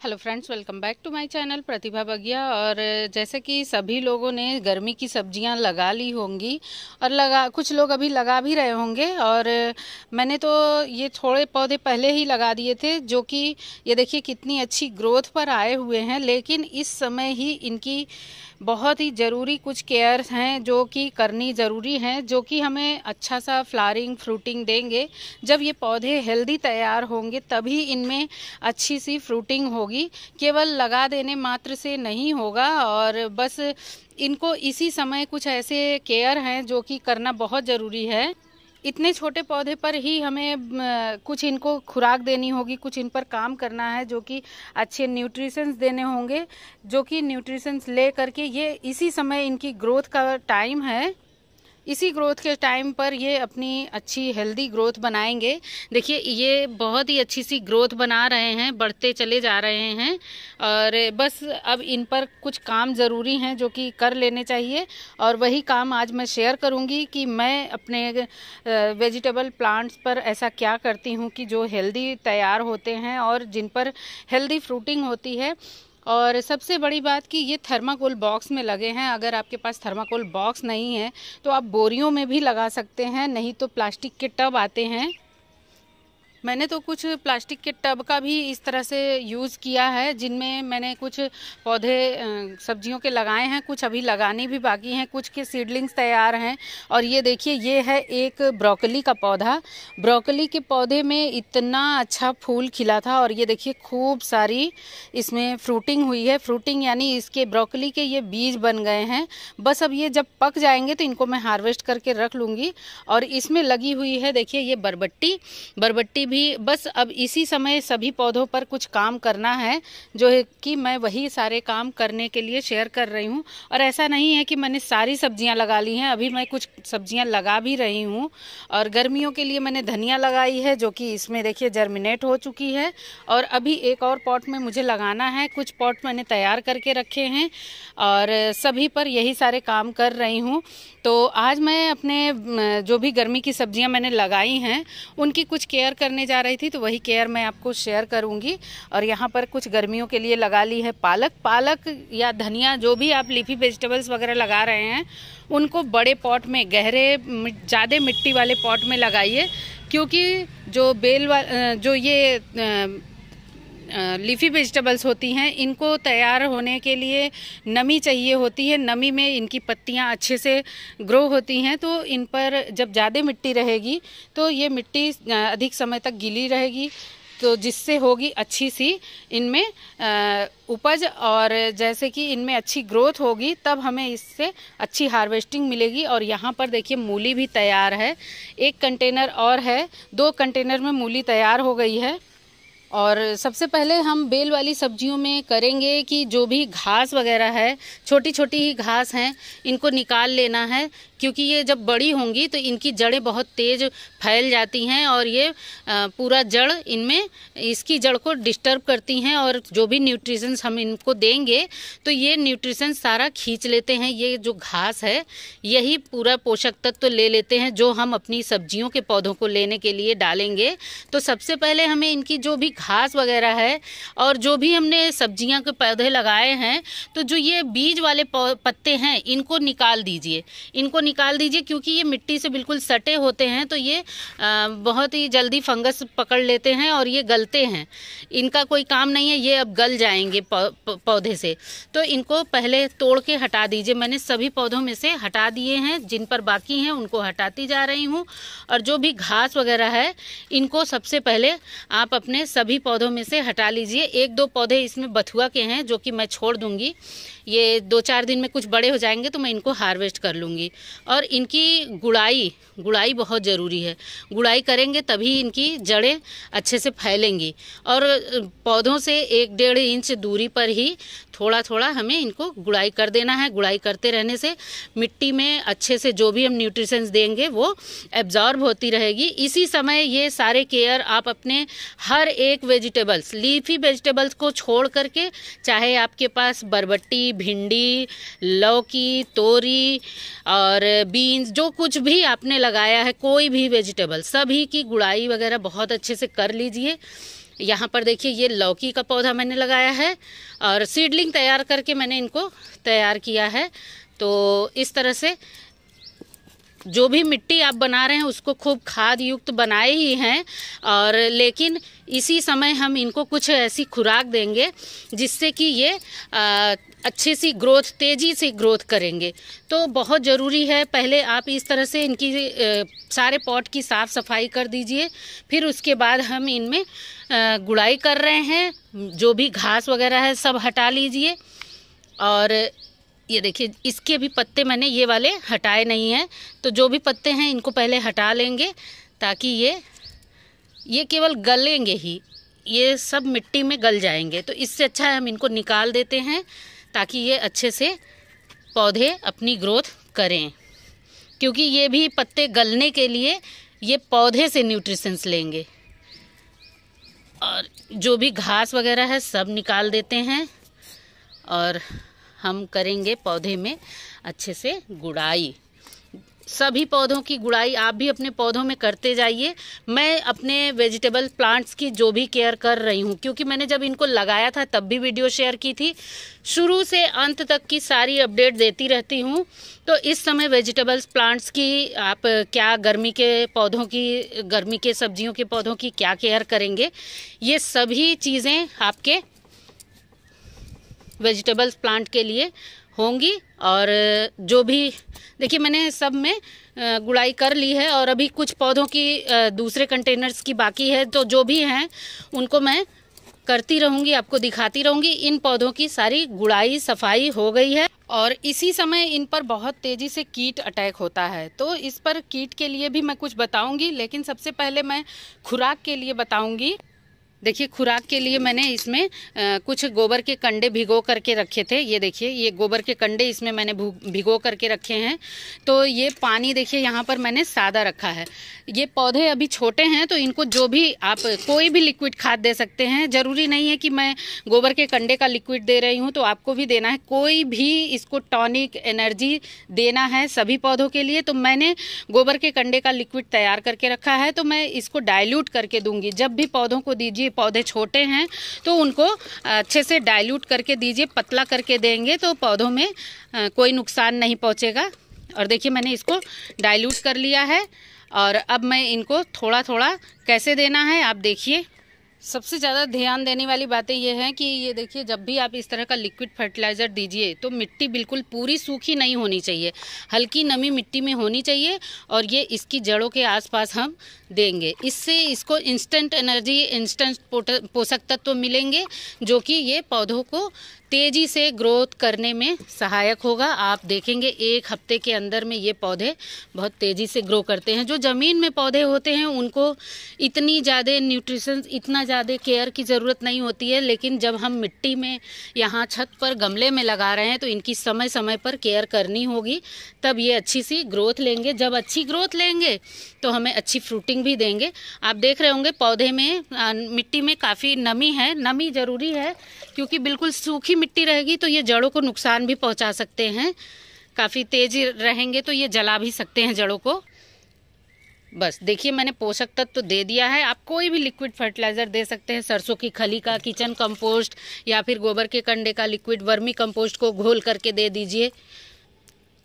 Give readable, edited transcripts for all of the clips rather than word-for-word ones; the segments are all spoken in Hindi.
Hello friends, welcome back to my channel Pratibha Bagiya. और जैसे कि सभी लोगों ने गर्मी की सब्जियां लगा ली होंगी और कुछ लोग अभी लगा भी रहे होंगे। और मैंने तो ये थोड़े पौधे पहले ही लगा दिए थे, जो कि ये देखिए कितनी अच्छी ग्रोथ पर आए हुए हैं। लेकिन इस समय ही इनकी बहुत ही ज़रूरी कुछ केयर हैं जो कि करनी ज़रूरी हैं, जो कि हमें अच्छा सा फ्लावरिंग फ्रूटिंग देंगे। जब ये पौधे हेल्दी तैयार होंगे तभी इनमें अच्छी सी फ्रूटिंग होगी। केवल लगा देने मात्र से नहीं होगा। और बस इनको इसी समय कुछ ऐसे केयर हैं जो कि करना बहुत ज़रूरी है। इतने छोटे पौधे पर ही हमें कुछ इनको खुराक देनी होगी, कुछ इन पर काम करना है, जो कि अच्छे न्यूट्रिशंस देने होंगे, जो कि न्यूट्रिशंस ले करके ये इसी समय इनकी ग्रोथ का टाइम है। इसी ग्रोथ के टाइम पर ये अपनी अच्छी हेल्दी ग्रोथ बनाएंगे। देखिए ये बहुत ही अच्छी सी ग्रोथ बना रहे हैं, बढ़ते चले जा रहे हैं। और बस अब इन पर कुछ काम ज़रूरी हैं जो कि कर लेने चाहिए। और वही काम आज मैं शेयर करूंगी कि मैं अपने वेजिटेबल प्लांट्स पर ऐसा क्या करती हूं कि जो हेल्दी तैयार होते हैं और जिन पर हेल्दी फ्रूटिंग होती है। और सबसे बड़ी बात कि ये थर्माकोल बॉक्स में लगे हैं। अगर आपके पास थर्माकोल बॉक्स नहीं है तो आप बोरियों में भी लगा सकते हैं, नहीं तो प्लास्टिक के टब आते हैं। मैंने तो कुछ प्लास्टिक के टब का भी इस तरह से यूज़ किया है, जिनमें मैंने कुछ पौधे सब्जियों के लगाए हैं, कुछ अभी लगाने भी बाकी हैं, कुछ के सीडलिंग्स तैयार हैं। और ये देखिए ये है एक ब्रोकली का पौधा। ब्रोकली के पौधे में इतना अच्छा फूल खिला था और ये देखिए खूब सारी इसमें फ्रूटिंग हुई है। फ्रूटिंग यानी इसके ब्रोकली के ये बीज बन गए हैं। बस अब ये जब पक जाएंगे तो इनको मैं हार्वेस्ट करके रख लूँगी। और इसमें लगी हुई है देखिए ये बरबट्टी भी। बस अब इसी समय सभी पौधों पर कुछ काम करना है, जो है कि मैं वही सारे काम करने के लिए शेयर कर रही हूँ। और ऐसा नहीं है कि मैंने सारी सब्जियां लगा ली हैं, अभी मैं कुछ सब्जियां लगा भी रही हूँ। और गर्मियों के लिए मैंने धनिया लगाई है, जो कि इसमें देखिए जर्मिनेट हो चुकी है। और अभी एक और पॉट में मुझे लगाना है, कुछ पॉट मैंने तैयार करके रखे हैं और सभी पर यही सारे काम कर रही हूँ। तो आज मैं अपने जो भी गर्मी की सब्जियां मैंने लगाई हैं उनकी कुछ केयर करने जा रही थी, तो वही केयर मैं आपको शेयर करूंगी। और यहाँ पर कुछ गर्मियों के लिए लगा ली है पालक या धनिया, जो भी आप लीफी वेजिटेबल्स वगैरह लगा रहे हैं उनको बड़े पॉट में, गहरे ज़्यादा मिट्टी वाले पॉट में लगाइए। क्योंकि जो ये लीफी वेजिटेबल्स होती हैं, इनको तैयार होने के लिए नमी चाहिए होती है। नमी में इनकी पत्तियां अच्छे से ग्रो होती हैं। तो इन पर जब ज़्यादा मिट्टी रहेगी तो ये मिट्टी अधिक समय तक गीली रहेगी, तो जिससे होगी अच्छी सी इनमें उपज। और जैसे कि इनमें अच्छी ग्रोथ होगी तब हमें इससे अच्छी हार्वेस्टिंग मिलेगी। और यहाँ पर देखिए मूली भी तैयार है, एक कंटेनर और है, 2 कंटेनर में मूली तैयार हो गई है। और सबसे पहले हम बेल वाली सब्जियों में करेंगे कि जो भी घास वगैरह है, छोटी छोटी ही घास हैं, इनको निकाल लेना है। क्योंकि ये जब बड़ी होंगी तो इनकी जड़ें बहुत तेज़ फैल जाती हैं और ये पूरा जड़ इनमें इसकी जड़ को डिस्टर्ब करती हैं। और जो भी न्यूट्रिशंस हम इनको देंगे तो ये न्यूट्रिशंस सारा खींच लेते हैं। ये जो घास है यही पूरा पोषक तत्व तो ले लेते हैं जो हम अपनी सब्जियों के पौधों को लेने के लिए डालेंगे। तो सबसे पहले हमें इनकी जो भी घास वगैरह है और जो भी हमने सब्जियां के पौधे लगाए हैं, तो जो ये बीज वाले पत्ते हैं इनको निकाल दीजिए, क्योंकि ये मिट्टी से बिल्कुल सटे होते हैं। तो ये बहुत ही जल्दी फंगस पकड़ लेते हैं और ये गलते हैं, इनका कोई काम नहीं है, ये अब गल जाएंगे पौधे से। तो इनको पहले तोड़ के हटा दीजिए। मैंने सभी पौधों में से हटा दिए हैं, जिन पर बाकी हैं उनको हटाती जा रही हूँ। और जो भी घास वगैरह है इनको सबसे पहले आप अपने सभी पौधों में से हटा लीजिए। 1-2 पौधे इसमें बथुआ के हैं जो कि मैं छोड़ दूंगी, ये 2-4 दिन में कुछ बड़े हो जाएंगे तो मैं इनको हार्वेस्ट कर लूँगी। और इनकी गुड़ाई बहुत ज़रूरी है, गुड़ाई करेंगे तभी इनकी जड़ें अच्छे से फैलेंगी। और पौधों से 1-1.5 इंच दूरी पर ही थोड़ा थोड़ा हमें इनको गुड़ाई कर देना है। गुड़ाई करते रहने से मिट्टी में अच्छे से जो भी हम न्यूट्रिशंस देंगे वो एब्जॉर्ब होती रहेगी। इसी समय ये सारे केयर आप अपने हर एक वेजिटेबल्स, लीफी वेजिटेबल्स को छोड़ करके, चाहे आपके पास बरबट्टी, भिंडी, लौकी, तोरी और बीन्स, जो कुछ भी आपने लगाया है, कोई भी वेजिटेबल, सभी की गुड़ाई वगैरह बहुत अच्छे से कर लीजिए। यहाँ पर देखिए ये लौकी का पौधा मैंने लगाया है और सीडलिंग तैयार करके मैंने इनको तैयार किया है। तो इस तरह से जो भी मिट्टी आप बना रहे हैं उसको खूब खाद युक्त बनाए ही हैं, और लेकिन इसी समय हम इनको कुछ ऐसी खुराक देंगे जिससे कि ये अच्छे सी ग्रोथ, तेज़ी से ग्रोथ करेंगे। तो बहुत ज़रूरी है, पहले आप इस तरह से इनकी सारे पॉट की साफ़ सफाई कर दीजिए, फिर उसके बाद हम इनमें गुड़ाई कर रहे हैं। जो भी घास वगैरह है सब हटा लीजिए। और ये देखिए इसके भी पत्ते मैंने ये वाले हटाए नहीं हैं, तो जो भी पत्ते हैं इनको पहले हटा लेंगे ताकि ये केवल गलेंगे ही, ये सब मिट्टी में गल जाएंगे। तो इससे अच्छा है हम इनको निकाल देते हैं ताकि ये अच्छे से पौधे अपनी ग्रोथ करें, क्योंकि ये भी पत्ते गलने के लिए ये पौधे से न्यूट्रिशंस लेंगे। और जो भी घास वगैरह है सब निकाल देते हैं और हम करेंगे पौधे में अच्छे से गुड़ाई। सभी पौधों की गुड़ाई आप भी अपने पौधों में करते जाइए। मैं अपने वेजिटेबल प्लांट्स की जो भी केयर कर रही हूँ, क्योंकि मैंने जब इनको लगाया था तब भी वीडियो शेयर की थी, शुरू से अंत तक की सारी अपडेट देती रहती हूँ। तो इस समय वेजिटेबल्स प्लांट्स की आप क्या, गर्मी के पौधों की, गर्मी के सब्जियों के पौधों की क्या केयर करेंगे, ये सभी चीज़ें आपके वेजिटेबल्स प्लांट के लिए होंगी। और जो भी देखिए मैंने सब में गुड़ाई कर ली है, और अभी कुछ पौधों की दूसरे कंटेनर्स की बाकी है, तो जो भी हैं उनको मैं करती रहूँगी, आपको दिखाती रहूँगी। इन पौधों की सारी गुड़ाई सफाई हो गई है, और इसी समय इन पर बहुत तेज़ी से कीट अटैक होता है। तो इस पर कीट के लिए भी मैं कुछ बताऊँगी, लेकिन सबसे पहले मैं खुराक के लिए बताऊँगी। देखिए खुराक के लिए मैंने इसमें कुछ गोबर के कंडे भिगो करके रखे थे। ये देखिए ये गोबर के कंडे इसमें मैंने भिगो करके रखे हैं। तो ये पानी देखिए यहाँ पर मैंने सादा रखा है। ये पौधे अभी छोटे हैं तो इनको जो भी आप कोई भी लिक्विड खाद दे सकते हैं। ज़रूरी नहीं है कि मैं गोबर के कंडे का लिक्विड दे रही हूँ तो आपको भी देना है। कोई भी इसको टॉनिक एनर्जी देना है सभी पौधों के लिए। तो मैंने गोबर के कंडे का लिक्विड तैयार करके रखा है, तो मैं इसको डाइल्यूट करके दूंगी। जब भी पौधों को दीजिए, पौधे छोटे हैं तो उनको अच्छे से डाइल्यूट करके दीजिए, पतला करके देंगे तो पौधों में कोई नुकसान नहीं पहुंचेगा। और देखिए मैंने इसको डाइल्यूट कर लिया है, और अब मैं इनको थोड़ा थोड़ा कैसे देना है आप देखिए। सबसे ज़्यादा ध्यान देने वाली बातें ये हैं कि ये देखिए जब भी आप इस तरह का लिक्विड फर्टिलाइज़र दीजिए तो मिट्टी बिल्कुल पूरी सूखी नहीं होनी चाहिए, हल्की नमी मिट्टी में होनी चाहिए, और ये इसकी जड़ों के आसपास हम देंगे। इससे इसको इंस्टेंट एनर्जी, इंस्टेंट पोषक तत्व मिलेंगे जो कि ये पौधों को तेज़ी से ग्रोथ करने में सहायक होगा। आप देखेंगे 1 हफ्ते के अंदर में ये पौधे बहुत तेज़ी से ग्रो करते हैं। जो ज़मीन में पौधे होते हैं उनको इतनी ज़्यादा न्यूट्रिशन, इतना ज़्यादा केयर की ज़रूरत नहीं होती है, लेकिन जब हम मिट्टी में, यहाँ छत पर गमले में लगा रहे हैं तो इनकी समय समय पर केयर करनी होगी, तब ये अच्छी सी ग्रोथ लेंगे। जब अच्छी ग्रोथ लेंगे तो हमें अच्छी फ्रूटिंग भी देंगे। आप देख रहे होंगे पौधे में, मिट्टी में काफ़ी नमी है। नमी ज़रूरी है क्योंकि बिल्कुल सूखी मिट्टी रहेगी तो ये जड़ों को नुकसान भी पहुंचा सकते हैं। काफ़ी तेज रहेंगे तो ये जला भी सकते हैं जड़ों को। बस देखिए मैंने पोषक तत्व तो दे दिया है। आप कोई भी लिक्विड फर्टिलाइज़र दे सकते हैं, सरसों की खली का, किचन कंपोस्ट, या फिर गोबर के कंडे का लिक्विड, वर्मी कंपोस्ट को घोल करके दे दीजिए।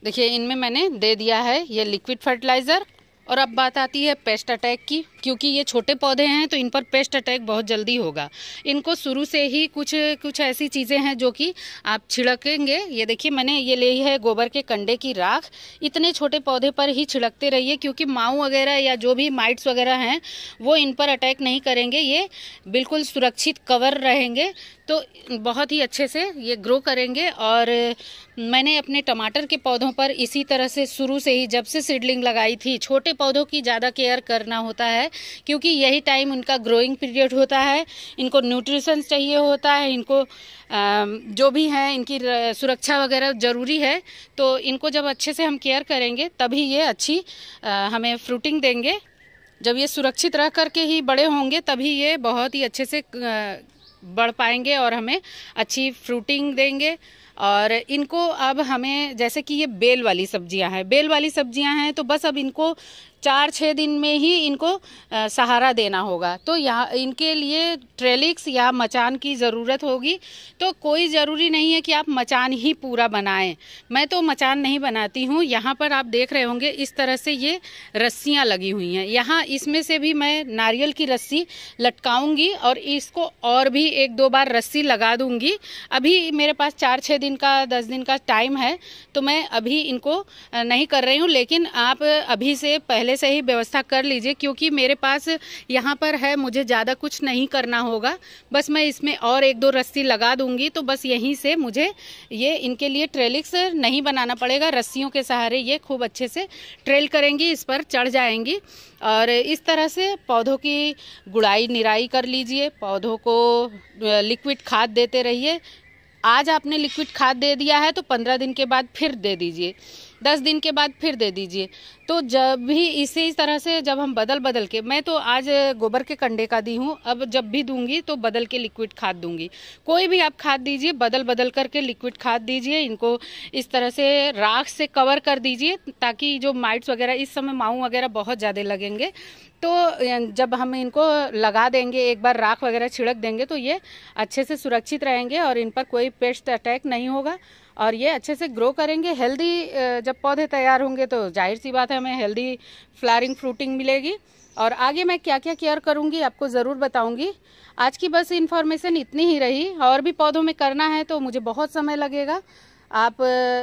देखिए इनमें मैंने दे दिया है ये लिक्विड फर्टिलाइज़र। और अब बात आती है पेस्ट अटैक की, क्योंकि ये छोटे पौधे हैं तो इन पर पेस्ट अटैक बहुत जल्दी होगा। इनको शुरू से ही कुछ ऐसी चीज़ें हैं जो कि आप छिड़केंगे। ये देखिए मैंने ये ली है गोबर के कंडे की राख। इतने छोटे पौधे पर ही छिड़कते रहिए, क्योंकि माऊ वगैरह या जो भी माइट्स वगैरह हैं वो इन पर अटैक नहीं करेंगे। ये बिल्कुल सुरक्षित कवर रहेंगे तो बहुत ही अच्छे से ये ग्रो करेंगे। और मैंने अपने टमाटर के पौधों पर इसी तरह से शुरू से ही, जब से सीडलिंग लगाई थी, छोटे पौधों की ज़्यादा केयर करना होता है क्योंकि यही टाइम उनका ग्रोइंग पीरियड होता है। इनको न्यूट्रिशन चाहिए होता है, इनको जो भी है इनकी सुरक्षा वगैरह ज़रूरी है। तो इनको जब अच्छे से हम केयर करेंगे तभी ये अच्छी हमें फ्रूटिंग देंगे। जब ये सुरक्षित रह करके ही बड़े होंगे तभी ये बहुत ही अच्छे से बढ़ पाएंगे और हमें अच्छी फ्रूटिंग देंगे और इनको अब हमें, जैसे कि ये बेल वाली सब्जियां हैं तो बस अब इनको 4-6 दिन में ही इनको सहारा देना होगा। तो यहाँ इनके लिए ट्रेलिक्स या मचान की ज़रूरत होगी। तो कोई ज़रूरी नहीं है कि आप मचान ही पूरा बनाएं। मैं तो मचान नहीं बनाती हूँ। यहाँ पर आप देख रहे होंगे इस तरह से ये रस्सियाँ लगी हुई हैं। यहाँ इसमें से भी मैं नारियल की रस्सी लटकाऊंगी और इसको और भी 1-2 बार रस्सी लगा दूंगी। अभी मेरे पास 4-6 दिन का 10 दिन का टाइम है, तो मैं अभी इनको नहीं कर रही हूँ, लेकिन आप अभी से पहले से ही व्यवस्था कर लीजिए, क्योंकि मेरे पास यहाँ पर है, मुझे ज़्यादा कुछ नहीं करना होगा। बस मैं इसमें और 1-2 रस्सी लगा दूंगी, तो बस यहीं से मुझे ये इनके लिए ट्रेलिक्स नहीं बनाना पड़ेगा। रस्सियों के सहारे ये खूब अच्छे से ट्रेल करेंगी, इस पर चढ़ जाएंगी। और इस तरह से पौधों की गुड़ाई निराई कर लीजिए, पौधों को लिक्विड खाद देते रहिए। आज आपने लिक्विड खाद दे दिया है तो 15 दिन के बाद फिर दे दीजिए, 10 दिन के बाद फिर दे दीजिए। तो जब भी इसी तरह से जब हम बदल के, मैं तो आज गोबर के कंडे का दी हूँ, अब जब भी दूंगी तो बदल के लिक्विड खाद दूंगी। कोई भी आप खाद दीजिए, बदल करके लिक्विड खाद दीजिए। इनको इस तरह से राख से कवर कर दीजिए, ताकि जो माइट्स वगैरह, इस समय माऊ वगैरह बहुत ज़्यादा लगेंगे, तो जब हम इनको लगा देंगे, एक बार राख वगैरह छिड़क देंगे, तो ये अच्छे से सुरक्षित रहेंगे और इन पर कोई पेस्ट अटैक नहीं होगा और ये अच्छे से ग्रो करेंगे। हेल्दी जब पौधे तैयार होंगे तो जाहिर सी बात है हमें हेल्दी फ्लावरिंग फ्रूटिंग मिलेगी। और आगे मैं क्या क्या केयर करूँगी आपको ज़रूर बताऊँगी। आज की बस इन्फॉर्मेशन इतनी ही रही, और भी पौधों में करना है तो मुझे बहुत समय लगेगा।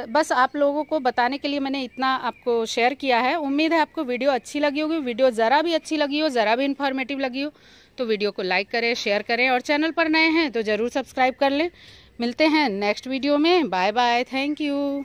बस आप लोगों को बताने के लिए मैंने इतना आपको शेयर किया है। उम्मीद है आपको वीडियो अच्छी लगी होगी। वीडियो ज़रा भी अच्छी लगी हो, ज़रा भी इन्फॉर्मेटिव लगी हो तो वीडियो को लाइक करें, शेयर करें, और चैनल पर नए हैं तो ज़रूर सब्सक्राइब कर लें। मिलते हैं नेक्स्ट वीडियो में। Bye bye, thank you.